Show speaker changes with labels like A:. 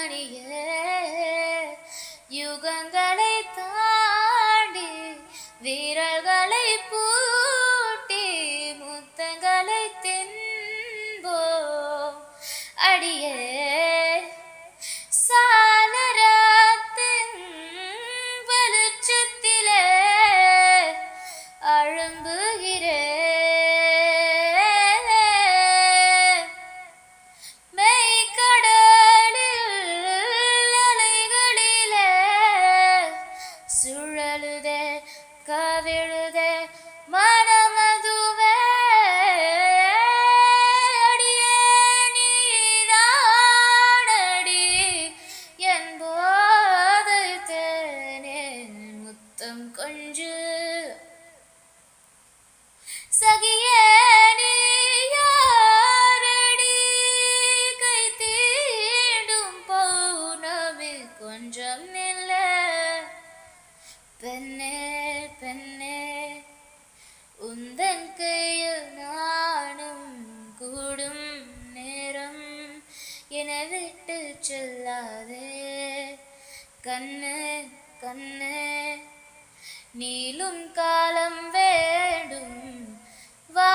A: மணியே யுகங்களை தாண்டி வீரர்களை பூட்டி முத்தங்களை தின்போம் அடியே சாளரத்தின் வெளிச்சத்திலே அழும்புகிறேன் சுழலுதே கவிழுதே மனமதுவே அடியே நீதானடி என் போதை தேனே முத்தம் கொஞ்சு சகியே நீ யாரடி கை தீண்டும் பௌர்ணமி கொஞ்சம் நில்ல பெண்ணே பெண்ணே உந்தன் கையில் நானும் கூடும் நேரம் என விட்டு செல்லாதே கண்ணு கண்ணு நீளும் காலம் வேண்டும் வா